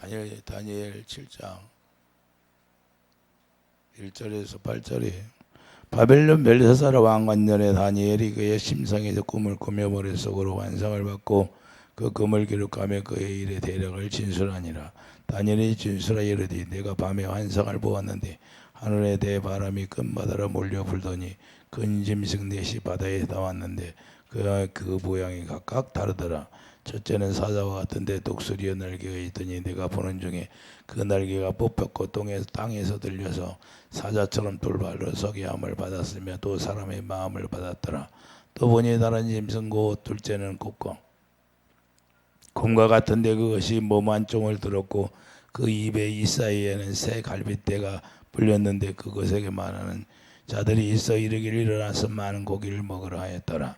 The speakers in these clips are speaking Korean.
다니엘 7장 1절에서 8절에 바벨론 벨사살 왕 원년에 다니엘이 그의 심상에서 꿈을 꾸며 머릿속으로 환상을 받고 그 꿈을 기록하며 그의 일의 대략을 진술하니라. 다니엘이 진술하여 이르되 내가 밤에 환상을 보았는데 하늘에 대바람이 큰 바다로 몰려 불더니 큰 짐승 넷이 바다에 닿았는데 그 모양이 각각 다르더라. 첫째는 사자와 같은데 독수리의 날개가 있더니 내가 보는 중에 그 날개가 뽑혔고 땅에서 들려서 사자처럼 돌발로 서게 함을 받았으며 또 사람의 마음을 받았더라. 또 보니 다른 짐승 곧 둘째는 곰과 같은데 그것이 몸 한쪽을 들었고 그 입에 이 사이에는 새 갈빗대가 불렸는데 그것에게 말하는 자들이 있어 이르기를 일어나서 많은 고기를 먹으라 하였더라.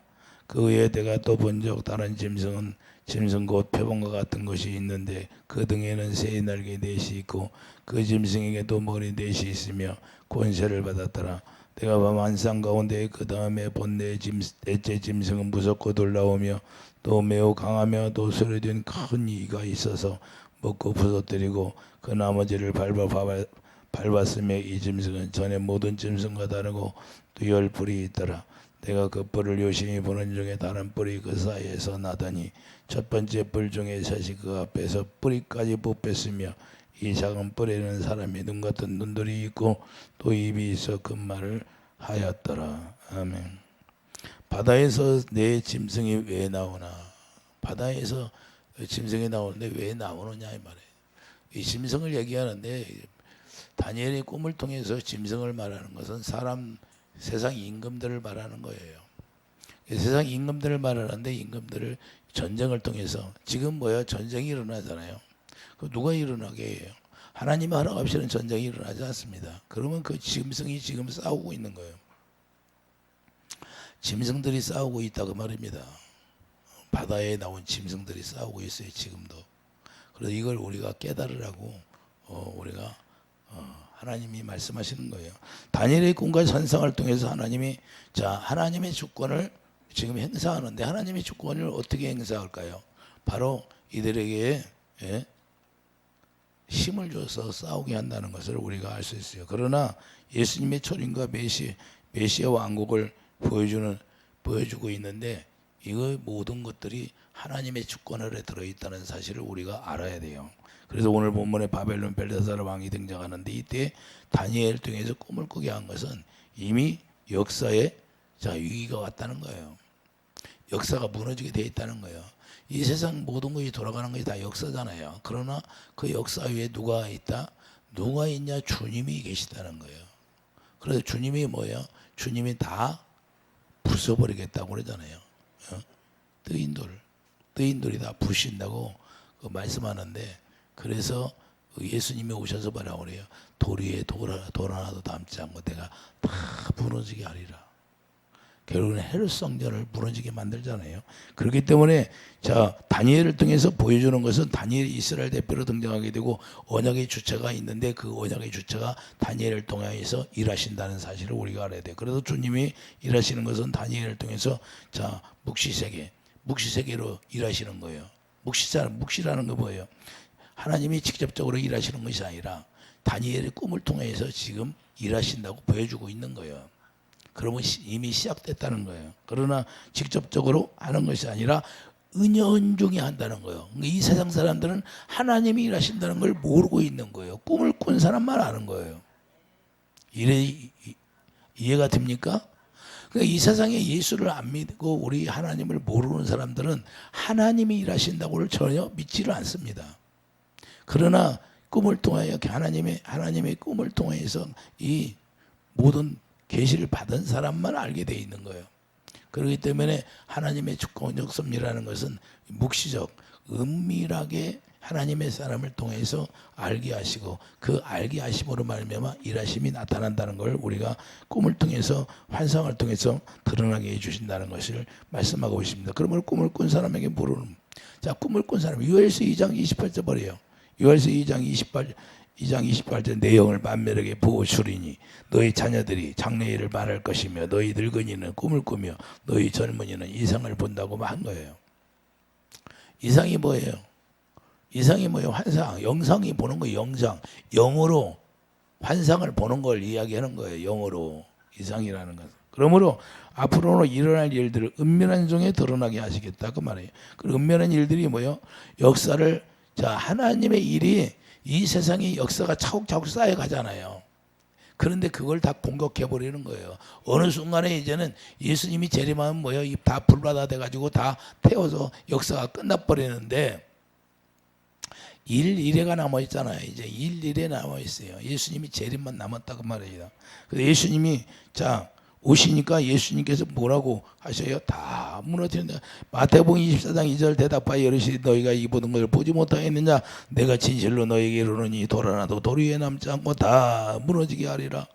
그 후에 내가 또 본 적 다른 짐승 곧 표범과 같은 것이 있는데 그 등에는 새의 날개 넷이 있고 그 짐승에게도 머리 넷이 있으며 권세를 받았더라. 내가 밤 환상 가운데 그 다음에 본 넷째 짐승은 무섭고 놀라우며 또 매우 강하며 또 소리된 큰 이가 있어서 먹고 부서뜨리고 그 나머지를 밟았으며 이 짐승은 전에 모든 짐승과 다르고 또 10뿔이 있더라. 내가 그 뿔을 요심히 보는 중에 다른 뿔이 그 사이에서 나더니 첫 번째 뿔 중에 셋이 그 앞에서 뿌리까지 뽑혔으며 이 작은 뿔에는 사람의 눈 같은 눈들이 있고 또 입이 있어 그 말을 하였더라. 아멘. 바다에서 내 짐승이 왜 나오나? 바다에서 짐승이 나오는데 왜 나오느냐 이 말이에요. 이 짐승을 얘기하는데 다니엘의 꿈을 통해서 짐승을 말하는 것은 세상 임금들을 말하는 거예요. 세상 임금들을 말하는데 임금들을 전쟁을 통해서 지금 전쟁이 일어나잖아요. 그 누가 일어나게 해요? 하나님 허락 없이는 전쟁이 일어나지 않습니다. 그러면 그 짐승이 지금 싸우고 있는 거예요. 짐승들이 싸우고 있다 그 말입니다. 바다에 나온 짐승들이 싸우고 있어요 지금도. 그래서 이걸 우리가 깨달으라고 우리가 하나님이 말씀하시는 거예요. 다니엘의 꿈과 선상을 통해서 하나님의 주권을 지금 행사하는데 하나님의 주권을 어떻게 행사할까요? 바로 이들에게 힘을 줘서 싸우게 한다는 것을 우리가 알 수 있어요. 그러나 예수님의 초림과 메시아 왕국을 보여주고 있는데 이거 모든 것들이 하나님의 주권 아래 들어있다는 사실을 우리가 알아야 돼요. 그래서 오늘 본문에 바벨론 벨사살 왕이 등장하는데 이때 다니엘 통해서 꿈을 꾸게 한 것은 이미 역사에 위기가 왔다는 거예요. 역사가 무너지게 돼 있다는 거예요. 이 세상 모든 것이 돌아가는 것이 다 역사잖아요. 그러나 그 역사 위에 누가 있다? 누가 있냐? 주님이 계시다는 거예요. 그래서 주님이 뭐예요? 주님이 다 부숴버리겠다고 그러잖아요. 뜨인돌이 다 부신다고 말씀하는데 그래서 예수님이 오셔서 뭐라고 그래요? 돌 위에 돌 하나도 남지 않고 내가 다 무너지게 하리라. 결국은 헤롯 성전을 무너지게 만들잖아요. 그렇기 때문에 다니엘을 통해서 보여주는 것은 다니엘이 이스라엘 대표로 등장하게 되고 언약의 주체가 있는데 그 언약의 주체가 다니엘을 통해서 일하신다는 사실을 우리가 알아야 돼요. 그래서 주님이 일하시는 것은 다니엘을 통해서 묵시세계로 일하시는 거예요. 묵시라는 거 뭐예요? 하나님이 직접적으로 일하시는 것이 아니라 다니엘의 꿈을 통해서 지금 일하신다고 보여주고 있는 거예요. 그러면 이미 시작됐다는 거예요. 그러나 직접적으로 하는 것이 아니라 은연중에 한다는 거예요. 이 세상 사람들은 하나님이 일하신다는 걸 모르고 있는 거예요. 꿈을 꾼 사람만 아는 거예요. 이해가 됩니까? 그러니까 이 세상에 예수를 안 믿고 우리 하나님을 모르는 사람들은 하나님이 일하신다고를 전혀 믿지를 않습니다. 그러나 꿈을 통하여 하나님의 꿈을 통해서 이 모든 계시를 받은 사람만 알게 돼 있는 거예요. 그렇기 때문에 하나님의 주권적 섭리라는 것은 묵시적, 은밀하게 하나님의 사람을 통해서 알게 하시고 그 알게 하심으로 말미암아 일하심이 나타난다는 걸 우리가 꿈을 통해서 환상을 통해서 드러나게 해주신다는 것을 말씀하고 있습니다. 그러면 꿈을 꾼 사람에게 물으는 꿈을 꾼 사람 요엘서 2장 28절 버려요. 요엘서 2장 28절 내 영을 만멸에게 부어주리니 너희 자녀들이 장래일을 말할 것이며 너희 늙은이는 꿈을 꾸며 너희 젊은이는 이상을 본다고 한 거예요. 이상이 뭐예요? 이상이 뭐예요? 환상. 영상이 보는 거예요. 영상. 영으로 환상을 보는 걸 이야기하는 거예요. 영어로. 이상이라는 것은. 그러므로 앞으로 일어날 일들을 은밀한 중에 드러나게 하시겠다 그 말이에요. 그 은밀한 일들이 뭐예요? 역사를 하나님의 일이 이 세상의 역사가 차곡차곡 쌓여가잖아요. 그런데 그걸 다 공격해 버리는 거예요. 어느 순간에 이제는 예수님이 재림하면 뭐예요? 다 불바다 돼가지고 다 태워서 역사가 끝나버리는데 일일회가 남아 있잖아요. 이제 일일회 남아 있어요. 예수님이 재림만 남았다고 말이에요. 그래서 예수님이 오시니까 예수님께서 뭐라고 하셔요? 다 무너지는데 마태복음 24장 2절 대답하여 이르시되 너희가 이 모든 것을 보지 못하였느냐? 내가 진실로 너희에게 이르노니 돌 하나도 돌 위에 남지 않고 다 무너지게 하리라.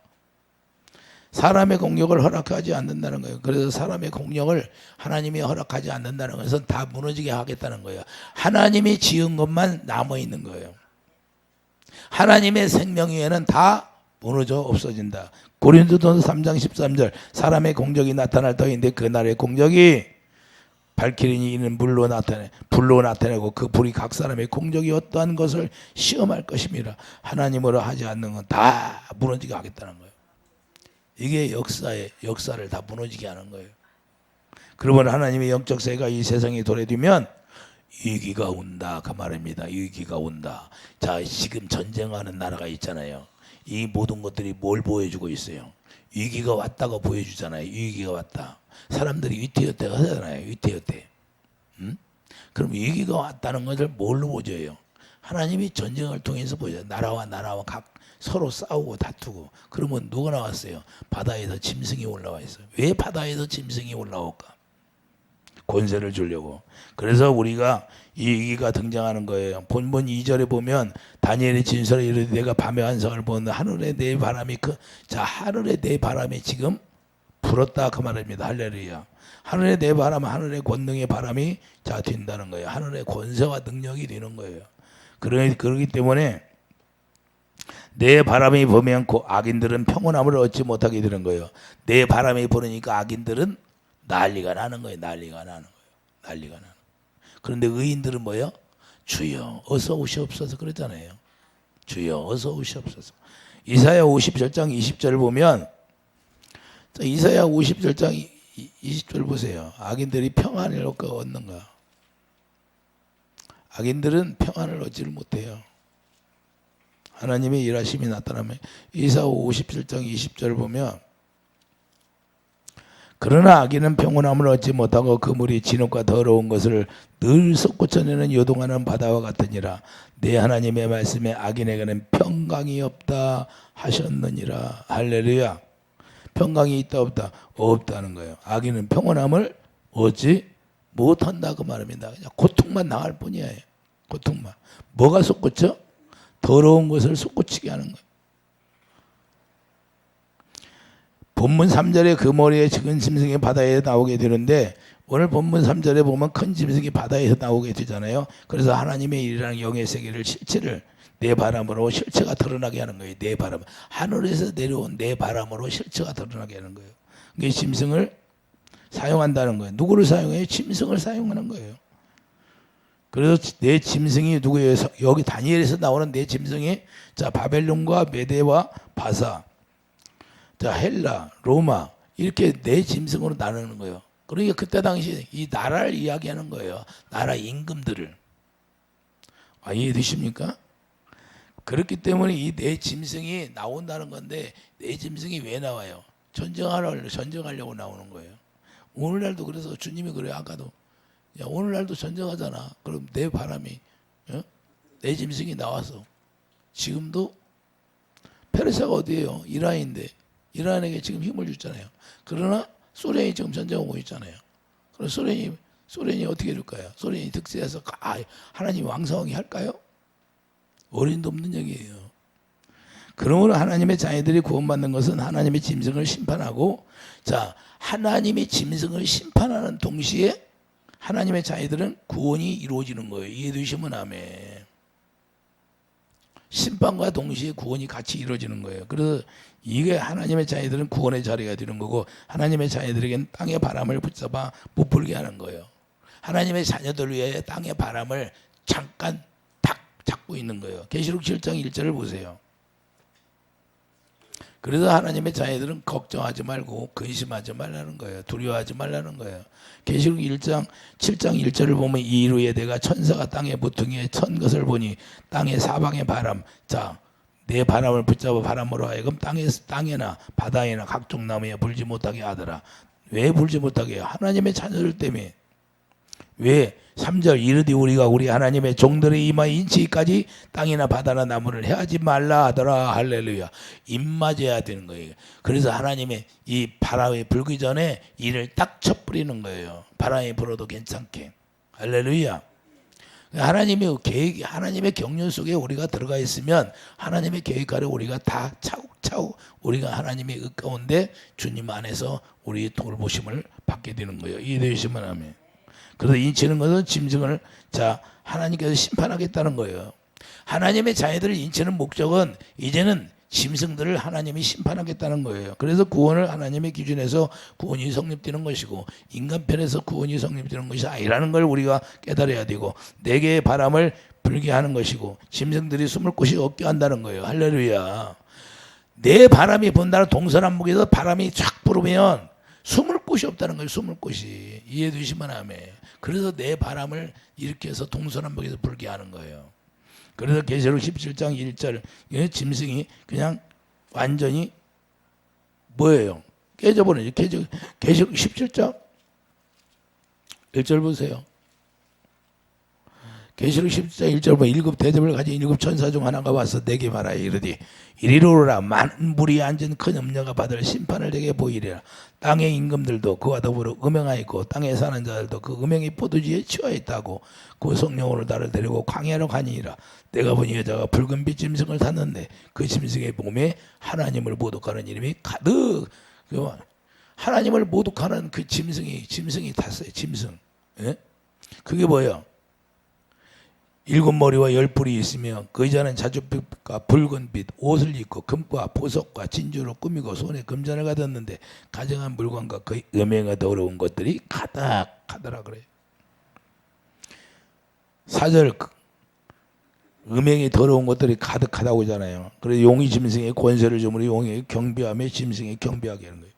사람의 공력을 허락하지 않는다는 거예요. 그래서 사람의 공력을 하나님이 허락하지 않는다는 것은 다 무너지게 하겠다는 거예요. 하나님이 지은 것만 남아있는 거예요. 하나님의 생명 위에는 다 무너져 없어진다. 고린도전서 3장 13절 사람의 공적이 나타날 터인데 그날의 공적이 발키리니 이는 불로 나타내고 그 불이 각 사람의 공적이 어떠한 것을 시험할 것입니다. 하나님으로 하지 않는 건 다 무너지게 하겠다는 거예요. 이게 역사를 다 무너지게 하는 거예요. 그러면 하나님의 영적 세가 이 세상에 도래되면 위기가 온다 그 말입니다. 위기가 온다. 지금 전쟁하는 나라가 있잖아요. 이 모든 것들이 뭘 보여주고 있어요? 위기가 왔다고 보여주잖아요. 위기가 왔다. 사람들이 위태위태 하잖아요. 위태위태. 그럼 위기가 왔다는 것을 뭘로 보여줘요? 하나님이 전쟁을 통해서 보여줘요. 나라와 각 서로 싸우고 다투고. 그러면 누가 나왔어요? 바다에서 짐승이 올라와 있어요. 왜 바다에서 짐승이 올라올까? 권세를 주려고. 그래서 우리가 이 위기가 등장하는 거예요. 본문 2절에 보면 다니엘의 진설에 이르되 내가 밤의 환상을 보는데 하늘에 내 바람이 하늘에 내 바람이 지금 불었다 그 말입니다. 할렐루야. 하늘에 내 바람, 하늘의 권능의 바람이 뛴다는 거예요. 하늘의 권세와 능력이 되는 거예요. 그러기 때문에 내 바람이 불면 악인들은 평온함을 얻지 못하게 되는 거예요. 내 바람이 불으니까 악인들은 난리가 나는 거예요. 난리가 나는 거예요. 그런데 의인들은 뭐예요? 주여 어서 오시옵소서 그랬잖아요. 주여 어서 오시옵소서. 이사야 57장 20절 보면 이사야 57장 20절 보세요. 악인들이 평안을 얻는가? 악인들은 평안을 얻지를 못해요. 하나님의 일하심이 나타나면 이사야 57장 20절 보면 그러나 악인은 평온함을 얻지 못하고 그 물이 진흙과 더러운 것을 늘 솟구쳐내는 요동하는 바다와 같으니라. 내 하나님의 말씀에 악인에게는 평강이 없다 하셨느니라. 할렐루야. 평강이 있다 없다? 없다는 거예요. 악인은 평온함을 얻지 못한다 그 말입니다. 그냥 고통만 당할 뿐이에요. 고통만. 뭐가 솟구쳐? 더러운 것을 솟구치게 하는 거예요. 본문 3절에 그 머리에 적은 짐승이 바다에 나오게 되는데 오늘 본문 3절에 보면 큰 짐승이 바다에서 나오게 되잖아요. 그래서 하나님의 일이라는 영의 세계를 실체를 내 바람으로 실체가 드러나게 하는 거예요. 내 바람. 하늘에서 내려온 내 바람으로 실체가 드러나게 하는 거예요. 그게 짐승을 사용한다는 거예요. 누구를 사용해요? 짐승을 사용하는 거예요. 그래서 내 짐승이 누구예요? 여기 다니엘에서 나오는 내 짐승이 바벨론과 메대와 바사, 헬라, 로마 이렇게 네 짐승으로 나누는 거예요. 그러니까 그때 당시 이 나라를 이야기하는 거예요. 나라 임금들을. 이해되십니까? 그렇기 때문에 이 네 짐승이 나온다는 건데 네 짐승이 왜 나와요? 전쟁하려고 나오는 거예요. 오늘날도 그래서 주님이 그래요. 아까도 오늘날도 전쟁하잖아. 그럼 내 바람이 내 짐승이 나와서 지금도 페르시아가 어디예요? 이란인데 이란에게 지금 힘을 주잖아요. 그러나 소련이 지금 전쟁하고 있잖아요. 그럼 소련이 어떻게 해줄까요? 소련이 득세해서 하나님 왕성하게 할까요? 어린도 없는 얘기예요. 그러므로 하나님의 자녀들이 구원받는 것은 하나님의 짐승을 심판하고 하나님의 짐승을 심판하는 동시에 하나님의 자녀들은 구원이 이루어지는 거예요. 이해되시면 아멘. 심판과 동시에 구원이 같이 이루어지는 거예요. 그래서 이게 하나님의 자녀들은 구원의 자리가 되는 거고 하나님의 자녀들에게는 땅의 바람을 붙잡아 못 불게 하는 거예요. 하나님의 자녀들 위해 땅의 바람을 잠깐 갖고 있는 거예요. 계시록 7장 1절을 보세요. 그래서 하나님의 자녀들은 걱정하지 말고 근심하지 말라는 거예요. 두려워하지 말라는 거예요. 계시록 1장 7장 1절을 보면 이루에 내가 천사가 땅에 모퉁이에 천 것을 보니 땅의 사방의 바람, 자, 내 바람을 붙잡아 바람으로 하여금 땅에나 바다에나 각종 나무에 불지 못하게 하더라. 왜 불지 못하게 해요? 하나님의 자녀들 때문에. 왜? 3절 이르되 우리가 우리 하나님의 종들의 이마에 인치기까지 땅이나 바다나 나무를 해하지 말라 하더라. 할렐루야. 입맞아야 되는 거예요. 그래서 하나님의 이 바람이 불기 전에 이를 딱 쳐뿌리는 거예요. 바람이 불어도 괜찮게. 할렐루야. 하나님의 계획, 하나님의 경륜 속에 우리가 들어가 있으면 하나님의 계획 아래 우리가 다 차곡차곡 우리가 하나님의 가운데 주님 안에서 우리 돌보심을 받게 되는 거예요. 이해되시면 아멘. 그래서 인치는 것은 짐승을 자 하나님께서 심판하겠다는 거예요. 하나님의 자녀들을 인치는 목적은 이제는 짐승들을 하나님이 심판하겠다는 거예요. 그래서 구원을 하나님의 기준에서 구원이 성립되는 것이고 인간 편에서 구원이 성립되는 것이 아니라는 걸 우리가 깨달아야 되고 네 개의 바람을 불게 하는 것이고 짐승들이 숨을 곳이 없게 한다는 거예요. 할렐루야. 네 바람이 분다는 동서남북에서 바람이 쫙 불으면 숨을 곳이 없다는 거예요. 숨을 곳이. 이해되시면 아멘. 그래서 내 바람을 일으켜서 동서남북에서 불게 하는 거예요. 그래서 계시록 17장 1절 짐승이 그냥 완전히 뭐예요? 깨져버리죠. 계시록 17장 1절 보세요. 계시록 17장 1절 보면 일곱 대접을 가진 일곱 천사 중 하나가 와서 내게 말하여 이르되 이리로라 많은 불이 앉은 큰 염려가 받을 심판을 내게 보이리라. 땅의 임금들도 그와 더불어 음행하였고 땅에 사는 자들도 그 음행의 포도주에 취하였다고 그 성령으로 나를 데리고 광야로 가니라. 내가 보니 여자가 붉은빛 짐승을 탔는데 그 짐승의 몸에 하나님을 모독하는 이름이 가득. 하나님을 모독하는 그 짐승이 탔어요. 짐승. 예? 그게 뭐예요? 일곱 머리와 열 뿔이 있으며 그 여자는 자주빛과 붉은빛 옷을 입고 금과 보석과 진주로 꾸미고 손에 금잔을 가졌는데 가정한 물건과 그 음행에 더러운 것들이 가득하더라 그래요. 4절 음행이 더러운 것들이 가득하다고 하잖아요. 그래서 용이 짐승의 권세를 주므로 용이 경배하며 짐승이 경배하게 하는 거예요.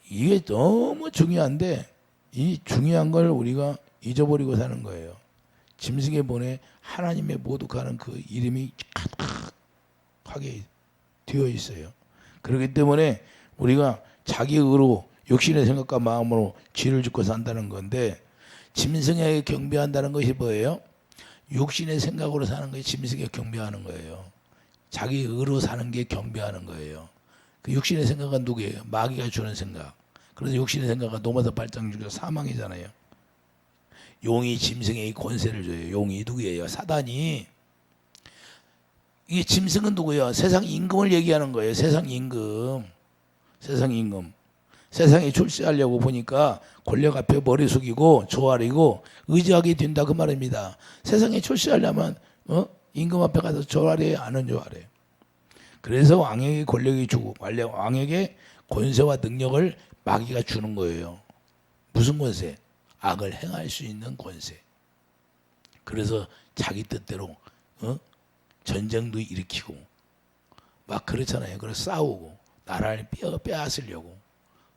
이게 너무 중요한데 이 중요한 걸 우리가 잊어버리고 사는 거예요. 짐승의 본에 하나님의 모독하는 그 이름이 가득하게 되어 있어요. 그렇기 때문에 우리가 자기 의로 육신의 생각과 마음으로 죄를 짓고 산다는 건데 짐승에게 경배한다는 것이 뭐예요? 육신의 생각으로 사는 것이 짐승에게 경배하는 거예요. 자기 의로 사는 게 경배하는 거예요. 그 육신의 생각은 누구예요? 마귀가 주는 생각. 그래서 육신의 생각은 노마다 발장 중에 사망이잖아요. 용이 짐승에게 권세를 줘요. 용이 누구예요? 사단이. 이게 짐승은 누구예요? 세상 임금을 얘기하는 거예요. 세상 임금. 세상 임금. 세상에 출세하려고 보니까 권력 앞에 머리 숙이고 조아리고 의지하게 된다 그 말입니다. 세상에 출세하려면 임금 앞에 가서 조아려요? 안 조아려요? 그래서 왕에게 권력이 주고 왕에게 권세와 능력을 마귀가 주는 거예요. 무슨 권세? 악을 행할 수 있는 권세. 그래서 자기 뜻대로 전쟁도 일으키고 막 그렇잖아요. 그래서 싸우고 나라를 빼앗으려고.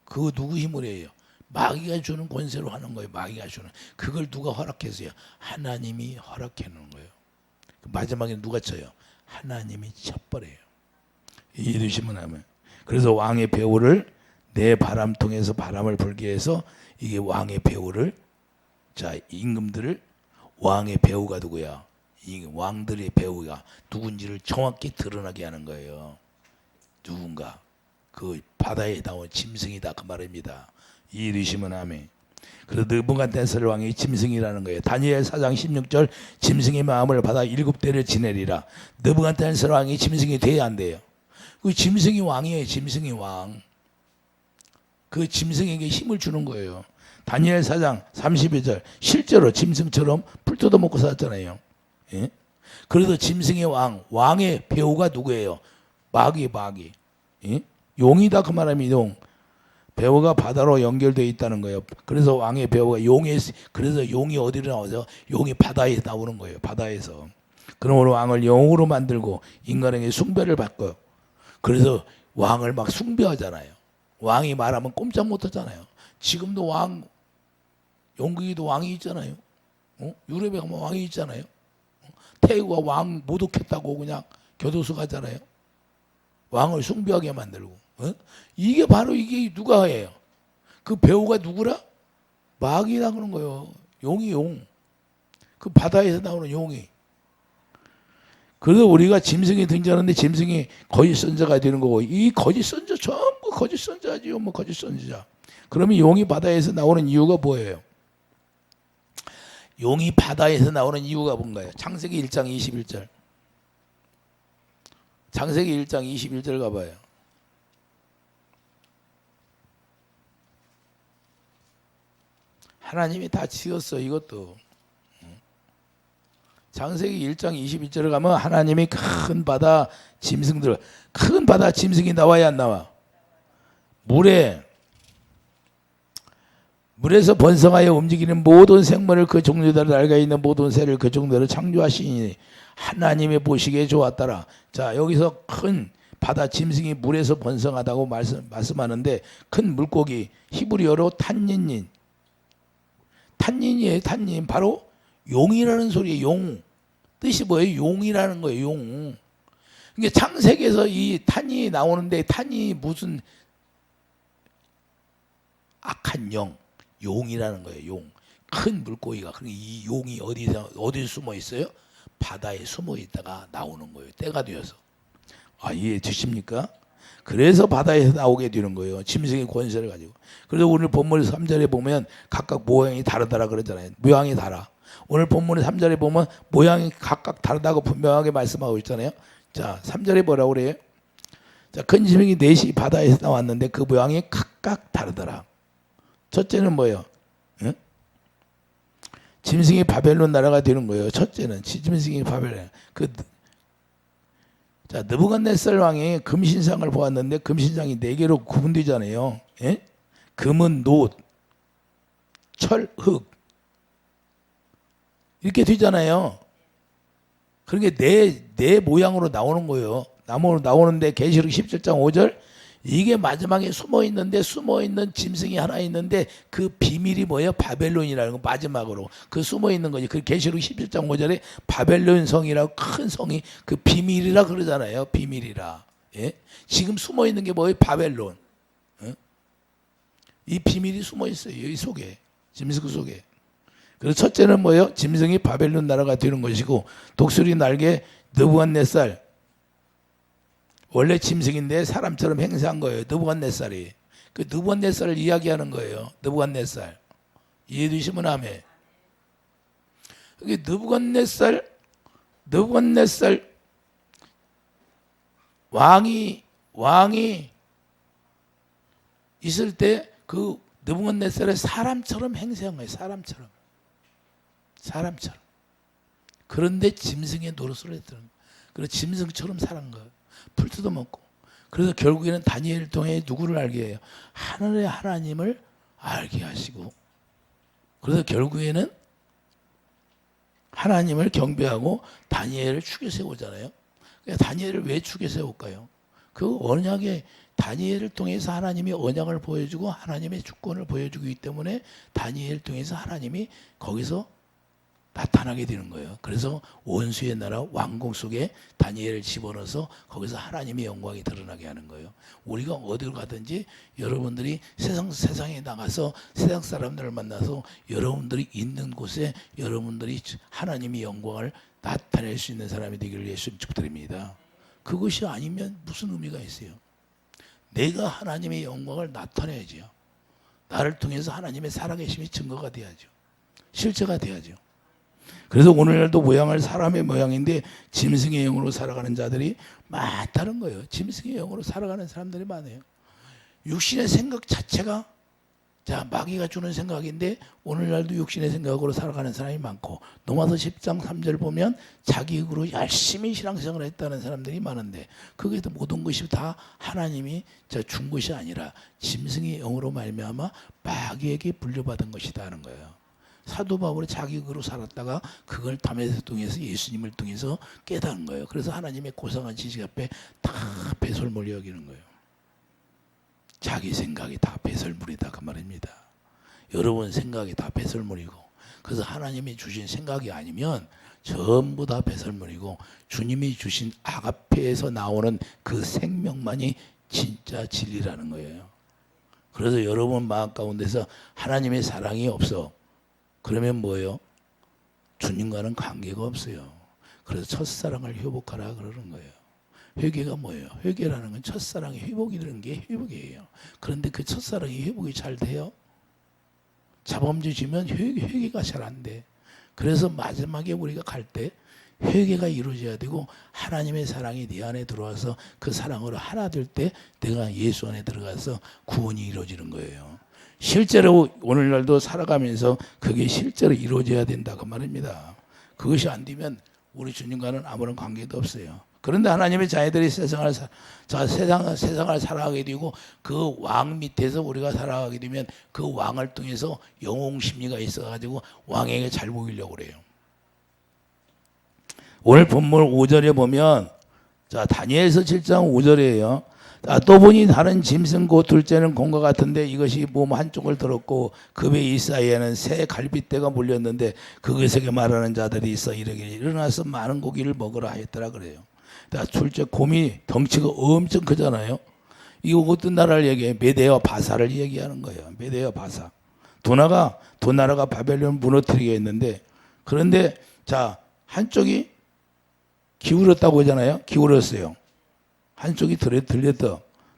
그거 누구 힘으로 해요? 마귀가 주는 권세로 하는 거예요. 마귀가 주는. 그걸 누가 허락했어요? 하나님이 허락해 놓은 거예요. 마지막에 누가 쳐요? 하나님이 쳐버려요. 이해되시면 하면. 그래서 왕의 배후를 내 바람통에서 바람을 불게 해서 이게 왕의 배후를 자 임금들을 왕의 배후가 누구야? 이 왕들의 배후가 누군지를 정확히 드러나게 하는 거예요. 누군가 그 바다에 나온 짐승이다 그 말입니다. 이해되시면 아멘. 그래서 느부갓네살 왕이 짐승이라는 거예요. 다니엘 4장 16절 짐승의 마음을 받아 7대를 지내리라. 느부갓네살 왕이 짐승이 돼야 안 돼요. 그 짐승이 왕이에요. 짐승이 왕. 그 짐승에게 힘을 주는 거예요. 다니엘 4장 32절 실제로 짐승처럼 풀 뜯어먹고 살았잖아요. 예? 그래서 짐승의 왕의 배후가 누구예요? 마귀. 예? 용이다 그 말입니다. 용. 배후가 바다로 연결되어 있다는 거예요. 그래서 왕의 배후가 그래서 용이 어디로 나오죠? 용이 바다에 나오는 거예요. 바다에서. 그러므로 왕을 영으로 만들고 인간에게 숭배를 받고, 그래서 왕을 막 숭배하잖아요. 왕이 말하면 꼼짝 못 하잖아요. 지금도 영국에도 왕이 있잖아요. 유럽에 가면 왕이 있잖아요. 태국가 왕 모독했다고 그냥 교도소 가잖아요. 왕을 숭배하게 만들고. 이게 바로 이게 누가 해요? 그 배우가 누구라? 마귀라 그런 거예요. 용이 용. 그 바다에서 나오는 용이. 그래서 우리가 짐승이 등장하는데 짐승이 거짓 선자가 되는 거고, 이 거짓 선자 전부 거짓 선자지요. 뭐 거짓 선지자. 그러면 용이 바다에서 나오는 이유가 뭐예요? 용이 바다에서 나오는 이유가 뭔가요? 창세기 1장 21절. 창세기 1장 21절 가봐요. 하나님이 다 지었어, 이것도. 창세기 1장 21절에 가면 하나님이 큰 바다 짐승이 나와야 안 나와? 물에서 번성하여 움직이는 모든 생물을 그 종류대로 날개 있는 모든 새를 그 종류대로 창조하시니 하나님의 보시기에 좋았더라. 자, 여기서 큰 바다 짐승이 물에서 번성하다고 말씀하는데, 큰 물고기 히브리어로 탄닌이에요. 탄닌. 바로 용이라는 소리예요. 용. 뜻이 뭐예요? 용이라는 거예요. 용. 그러니까 창세기에서 이 탄이 나오는데, 탄이 무슨 악한 용이라는 거예요. 용. 큰 물고기가. 그러니까 이 용이 어디 숨어 있어요? 바다에 숨어 있다가 나오는 거예요. 때가 되어서. 이해 되십니까? 그래서 바다에서 나오게 되는 거예요. 짐승의 권세를 가지고. 그래서 오늘 본문 3절에 보면 각각 모양이 다르다라 그러잖아요. 모양이 달라. 오늘 본문 3절에 보면 모양이 각각 다르다고 분명하게 말씀하고 있잖아요. 자, 3절에 뭐라고 그래요? 자, 큰 짐승이 넷이 바다에서 나왔는데 그 모양이 각각 다르더라. 첫째는 뭐예요? 응? 짐승이 바벨론 나라가 되는 거예요. 첫째는 짐승이 바벨론. 자, 느부갓네살 왕이 금신상을 보았는데 금신상이 4개로 구분되잖아요. 예? 금은 놋, 철, 흙 이렇게 되잖아요. 그러니까 네 모양으로 나오는 거예요. 나오는데 계시록 17장 5절, 이게 마지막에 숨어있는 짐승이 하나 있는데 그 비밀이 뭐예요? 바벨론이라는 거. 마지막으로 그 숨어있는 거지. 그 계시록 17장 5절에 바벨론 성이라고 큰 성이 그 비밀이라 그러잖아요. 비밀이라. 예? 지금 숨어있는 게 뭐예요? 바벨론. 이 비밀이 숨어있어요. 이 속에. 짐승 속에. 그래서 첫째는 뭐예요? 짐승이 바벨론 나라가 되는 것이고, 독수리 날개 느부갓네살, 원래 짐승인데 사람처럼 행세한 거예요. 느부갓네살이. 그 느부갓네살을 이야기하는 거예요. 느부갓네살. 이해되시면 아멘. 그게 느부갓네살 왕이 있을 때 그 느부갓네살의 사람처럼 행세한 거예요. 사람처럼. 그런데 짐승의 노릇을 했더는 거예요. 그래서 짐승처럼 살은 거예요. 풀 뜯어먹고. 그래서 결국에는 다니엘을 통해 누구를 알게 해요? 하늘의 하나님을 알게 하시고, 그래서 결국에는 하나님을 경배하고 다니엘을 축에 세우잖아요. 다니엘을 왜 축에 세울까요? 그 언약에 다니엘을 통해서 하나님이 언약을 보여주고 하나님의 주권을 보여주기 때문에 다니엘을 통해서 하나님이 거기서 나타나게 되는 거예요. 그래서 원수의 나라 왕궁 속에 다니엘을 집어넣어서 거기서 하나님의 영광이 드러나게 하는 거예요. 우리가 어디로 가든지 여러분들이 세상에 나가서 세상 사람들을 만나서 여러분들이 있는 곳에 여러분들이 하나님의 영광을 나타낼 수 있는 사람이 되기를 위해 축복드립니다. 그것이 아니면 무슨 의미가 있어요? 내가 하나님의 영광을 나타내야죠. 나를 통해서 하나님의 살아계심이 증거가 돼야죠. 실제가 돼야죠. 그래서 오늘날도 모양을 사람의 모양인데 짐승의 영으로 살아가는 자들이 많다는 거예요. 짐승의 영으로 살아가는 사람들이 많아요. 육신의 생각 자체가 자, 마귀가 주는 생각인데 오늘날도 육신의 생각으로 살아가는 사람이 많고, 로마서 10장 3절 보면 자기 의로 열심히 신앙생활을 했다는 사람들이 많은데, 그게 모든 것이 다 하나님이 준 것이 아니라 짐승의 영으로 말미암아 마귀에게 물려받은 것이다 하는 거예요. 사도 바울이 자기 의로 살았다가 그걸 담에서 통해서 예수님을 통해서 깨달은 거예요. 그래서 하나님의 고상한 지식 앞에 다 배설물이 여기는 거예요. 자기 생각이 다 배설물이다 그 말입니다. 여러분 생각이 다 배설물이고, 그래서 하나님이 주신 생각이 아니면 전부 다 배설물이고, 주님이 주신 아가페에서 나오는 그 생명만이 진짜 진리라는 거예요. 그래서 여러분 마음 가운데서 하나님의 사랑이 없어, 그러면 뭐예요? 주님과는 관계가 없어요. 그래서 첫사랑을 회복하라 그러는 거예요. 회개가 뭐예요? 회개라는 건 첫사랑이 회복이 되는 게 회복이에요. 그런데 그 첫사랑이 회복이 잘 돼요? 자범죄 지면 회개가 잘 안 돼. 그래서 마지막에 우리가 갈 때 회개가 이루어져야 되고, 하나님의 사랑이 네 안에 들어와서 그 사랑으로 하나 될 때 내가 예수 안에 들어가서 구원이 이루어지는 거예요. 실제로 오늘날도 살아가면서 그게 실제로 이루어져야 된다고 말입니다. 그것이 안 되면 우리 주님과는 아무런 관계도 없어요. 그런데 하나님의 자녀들이 세상을 살아가게 되고, 그 왕 밑에서 우리가 살아가게 되면 그 왕을 통해서 영웅 심리가 있어가지고 왕에게 잘 보이려고 그래요. 오늘 본문 5절에 보면, 자, 다니엘서 7장 5절이에요. 또 보니 다른 짐승 곧 둘째는 공과 같은데 이것이 몸 한쪽을 들었고 그 배 이사이에는 새 갈빗대가 물렸는데 그것에게 말하는 자들이 있어 이르기를 일어나서 많은 고기를 먹으라 하였더라 그래요. 둘째 곰이 덩치가 엄청 크잖아요. 이거 어떤 나라를 얘기해? 메대와 바사를 얘기하는 거예요. 메대와 바사. 두 나라가 바벨론을 무너뜨리게 했는데, 그런데 자, 한쪽이 기울었다고 하잖아요. 기울었어요. 한쪽이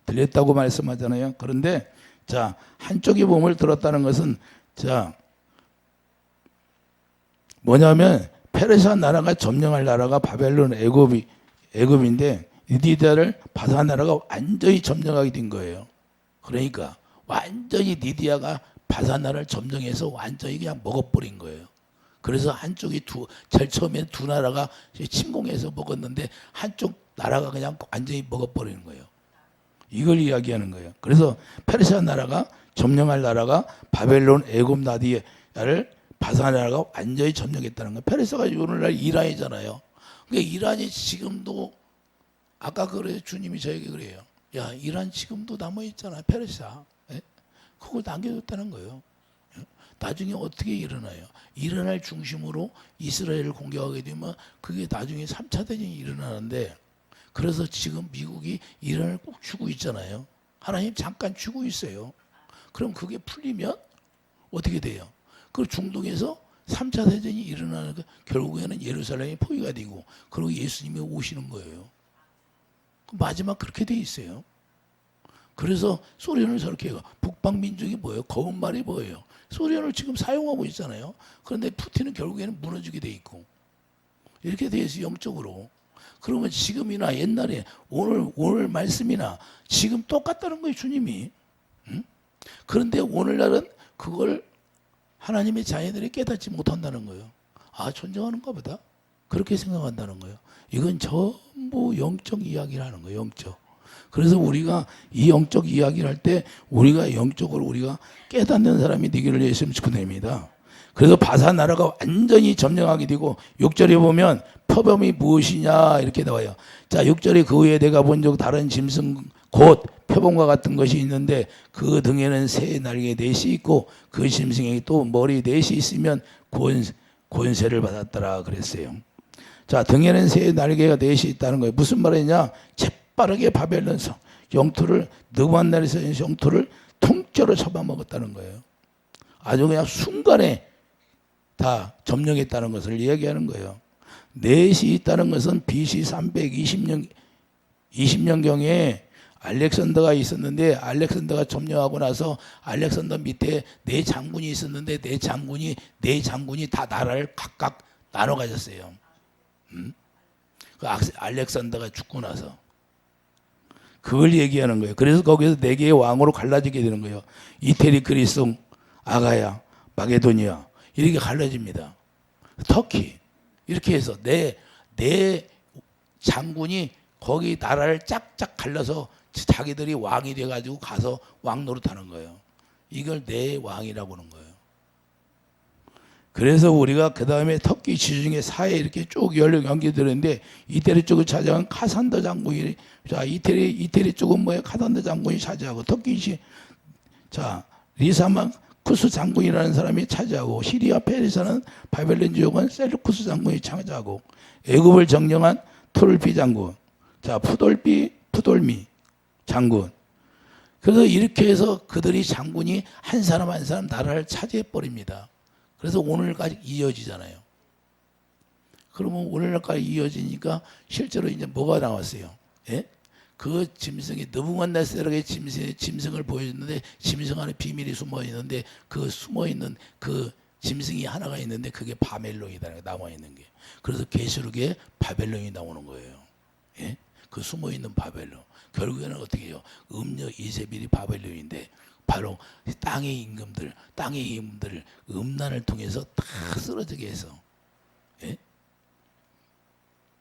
들렸다고 말씀하잖아요. 그런데 자, 한쪽이 몸을 들었다는 것은 자, 뭐냐면 페르시아 나라가 점령할 나라가 바벨론 애굽인데 니디아를 바사 나라가 완전히 점령하게 된 거예요. 그러니까 완전히 니디아가 바사 나라를 점령해서 완전히 그냥 먹어버린 거예요. 그래서 한쪽이 제일 처음에 두 나라가 침공해서 먹었는데 한쪽 나라가 그냥 완전히 먹어버리는 거예요. 이걸 이야기하는 거예요. 그래서 페르시아 나라가 점령할 나라가 바벨론, 애굽, 나디아를 바사 나라가 완전히 점령했다는 거예요. 페르시아가 오늘날 이란이잖아요. 그러니까 이란이 지금도, 아까 그래요. 주님이 저에게 그래요. 야, 이란 지금도 남아있잖아. 페르시아. 예? 그걸 남겨뒀다는 거예요. 나중에 어떻게 일어나요? 일어날 중심으로 이스라엘을 공격하게 되면 그게 나중에 3차 대전이 일어나는데, 그래서 지금 미국이 이란을 꼭 주고 있잖아요. 하나님 잠깐 주고 있어요. 그럼 그게 풀리면 어떻게 돼요? 그 중동에서 3차 대전이 일어나는 거, 결국에는 예루살렘이 포위가 되고, 그리고 예수님이 오시는 거예요. 마지막 그렇게 돼 있어요. 그래서 소련을 저렇게 해요. 북방 민족이 뭐예요? 검은 말이 뭐예요? 소련을 지금 사용하고 있잖아요. 그런데 푸틴은 결국에는 무너지게 돼 있고, 이렇게 돼 있어요. 영적으로. 그러면 지금이나 옛날에 오늘 말씀이나 지금 똑같다는 거예요. 주님이. 응? 그런데 오늘날은 그걸 하나님의 자녀들이 깨닫지 못한다는 거예요. 아, 존경하는가 보다. 그렇게 생각한다는 거예요. 이건 전부 영적 이야기를 하는 거예요. 영적. 그래서 우리가 이 영적 이야기를 할 때 우리가 영적으로 우리가 깨닫는 사람이 되기를 했으면 축원합니다. 그래서 바사 나라가 완전히 점령하게 되고, 6절에 보면 표범이 무엇이냐 이렇게 나와요. 자, 6절에 그 후에 내가 본 적 다른 짐승 곧 표범과 같은 것이 있는데 그 등에는 새 날개 넷이 있고 그 짐승에게 또 머리 넷이 있으면 권세를 받았더라 그랬어요. 자, 등에는 새 날개가 넷이 있다는 거예요. 무슨 말이냐? 재빠르게 바벨론 영토를, 느부갓네살의 영토를 통째로 잡아먹었다는 거예요. 아주 그냥 순간에 다 점령했다는 것을 이야기하는 거예요. 넷이 있다는 것은 BC 320년경에 알렉산더가 있었는데, 알렉산더가 점령하고 나서 알렉산더 밑에 네 장군이 있었는데 네 장군이 다 나라를 각각 나눠 가졌어요. 그 알렉산더가 죽고 나서. 그걸 얘기하는 거예요. 그래서 거기서 네 개의 왕으로 갈라지게 되는 거예요. 이태리, 그리스, 아가야, 마게도니아 이렇게 갈라집니다. 터키 이렇게 해서 네 장군이 거기 나라를 짝짝 갈라서 자기들이 왕이 돼가지고 가서 왕 노릇하는 거예요. 이걸 네 왕이라고 하는 거예요. 그래서 우리가 그 다음에 터키 지중해 사해 이렇게 쭉 연결되는데 이태리 쪽을 차지한 카산더 장군이 자 이태리 쪽은 뭐예요? 카산더 장군이 차지하고 터키 자 리사마 쿠스 장군이라는 사람이 차지하고 시리아 페르시아는 바벨론 지역은 셀루쿠스 장군이 차지하고 애굽을 정령한 토르피 장군 자 푸돌미 장군 그래서 이렇게 해서 그들이 장군이 한 사람 한 사람 나라를 차지해 버립니다. 그래서 오늘까지 이어지잖아요. 그러면 오늘날까지 이어지니까 실제로 이제 뭐가 나왔어요? 예? 그 짐승이 느부갓네살에게 짐승을 보여줬는데 짐승 안에 비밀이 숨어 있는데 그 숨어 있는 그 짐승이 하나가 있는데 그게 바벨론이다 남아 있는 게. 그래서 계시록에 바벨론이 나오는 거예요. 예? 그 숨어 있는 바벨론. 결국에는 어떻게 해요? 음녀 이세벨이 바벨론인데 바로 땅의 임금들 음란을 통해서 다 쓰러지게 해서 예?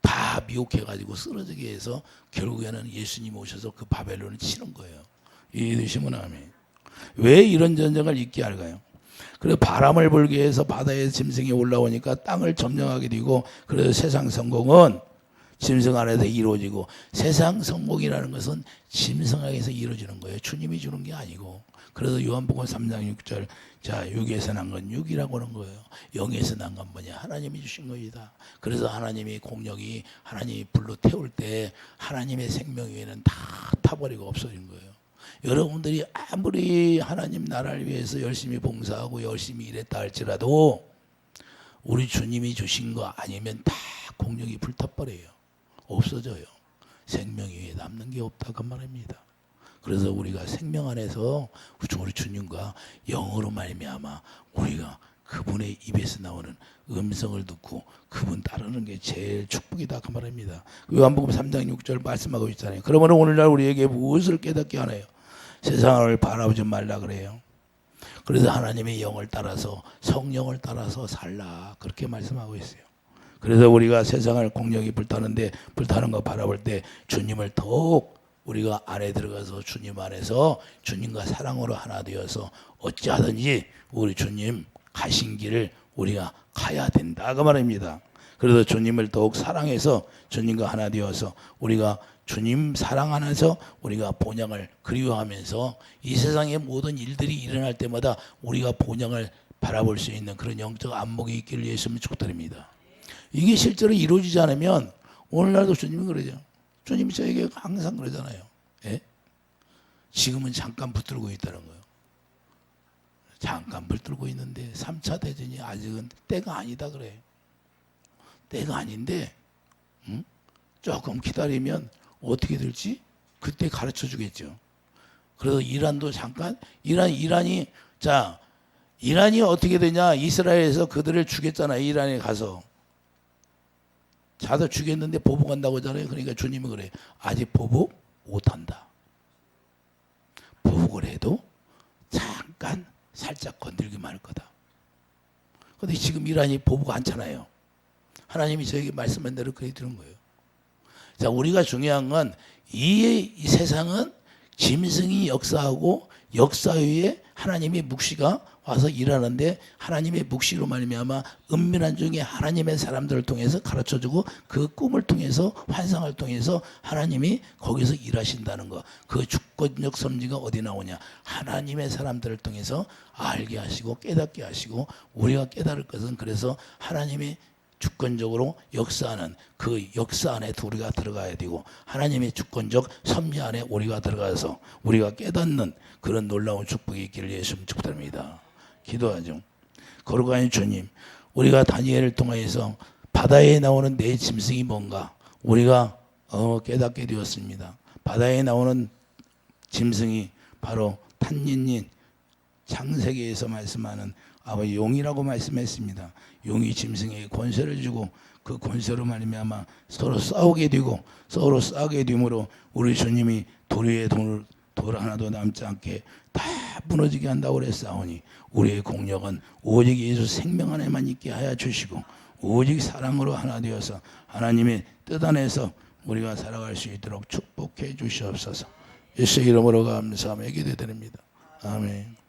다 미혹해가지고 쓰러지게 해서 결국에는 예수님 오셔서 그 바벨론을 치는 거예요. 이해되시면 아멘. 왜 이런 전쟁을 있게 할까요? 그래서 바람을 불게 해서 바다에 짐승이 올라오니까 땅을 점령하게 되고 그래서 세상 성공은 짐승 안에서 이루어지고 세상 성공이라는 것은 짐승 안에서 이루어지는 거예요. 주님이 주는 게 아니고. 그래서 요한복음 3장 6절 자 6에서 난 건 6이라고 하는 거예요. 0에서 난 건 뭐냐? 하나님이 주신 것이다. 그래서 하나님의 공력이 하나님이 불로 태울 때 하나님의 생명 위에는 다 타버리고 없어진 거예요. 여러분들이 아무리 하나님 나라를 위해서 열심히 봉사하고 열심히 일했다 할지라도 우리 주님이 주신 거 아니면 다 공력이 불타버려요. 없어져요. 생명 위에 남는 게 없다고 말합니다. 그래서 우리가 생명 안에서 우리 주님과 영으로 말미암아 우리가 그분의 입에서 나오는 음성을 듣고 그분 따르는 게 제일 축복이다 그 말입니다. 요한복음 3장 6절 말씀하고 있잖아요. 그러면 오늘날 우리에게 무엇을 깨닫게 하나요? 세상을 바라보지 말라 그래요. 그래서 하나님의 영을 따라서 성령을 따라서 살라 그렇게 말씀하고 있어요. 그래서 우리가 세상을 공력이 불타는 거 바라볼 때 주님을 더욱 우리가 안에 들어가서 주님 안에서 주님과 사랑으로 하나 되어서 어찌하든지 우리 주님 가신 길을 우리가 가야 된다 그 말입니다. 그래서 주님을 더욱 사랑해서 주님과 하나 되어서 우리가 주님 사랑 안에서 우리가 본향을 그리워하면서 이 세상의 모든 일들이 일어날 때마다 우리가 본향을 바라볼 수 있는 그런 영적 안목이 있기를 예수님 축복드립니다. 이게 실제로 이루어지지 않으면 오늘날도 주님이 그러죠. 주님이 저에게 항상 그러잖아요. 예? 지금은 잠깐 붙들고 있다는 거예요. 잠깐 붙들고 있는데 3차 대전이 아직은 때가 아니다 그래요. 때가 아닌데 조금 기다리면 어떻게 될지 그때 가르쳐 주겠죠. 그래서 이란도 잠깐 이란이 어떻게 되냐? 이스라엘에서 그들을 죽였잖아요. 이란에 가서 자도 죽였는데 보복한다고 하잖아요. 그러니까 주님은 그래요. 아직 보복 못한다. 보복을 해도 잠깐 살짝 건들기만 할 거다. 그런데 지금 이란이 보복 않잖아요. 하나님이 저에게 말씀한 대로 그렇게 들은 거예요. 자, 우리가 중요한 건 이 세상은 짐승이 역사하고 역사 위에 하나님의 묵시가 와서 일하는데 하나님의 묵시로 말미암아 은밀한 중에 하나님의 사람들을 통해서 가르쳐주고 그 꿈을 통해서 환상을 통해서 하나님이 거기서 일하신다는 거. 그 주권적 섭리가 어디 나오냐? 하나님의 사람들을 통해서 알게 하시고 깨닫게 하시고 우리가 깨달을 것은 그래서 하나님의 주권적으로 역사하는 그 역사 안에 우리가 들어가야 되고 하나님의 주권적 섭리 안에 우리가 들어가서 우리가 깨닫는 그런 놀라운 축복이 있기를 예수님 축복드립니다. 기도하죠. 거룩하신 주님, 우리가 다니엘을 통해서 바다에 나오는 네 짐승이 뭔가 우리가 깨닫게 되었습니다. 바다에 나오는 짐승이 바로 탄닌닌 창세기에서 말씀하는 아버지 용이라고 말씀했습니다. 용이 짐승에게 권세를 주고 그 권세로 말미암아 서로 싸우게 되고 서로 싸우게 됨으로 우리 주님이 도리의 돌 하나도 남지 않게 다 무너지게 한다고 그랬사오니 우리의 공력은 오직 예수 생명 안에만 있게 하여 주시고 오직 사랑으로 하나 되어서 하나님의 뜻 안에서 우리가 살아갈 수 있도록 축복해 주시옵소서. 예수 이름으로 감사하며 기도드립니다. 아멘.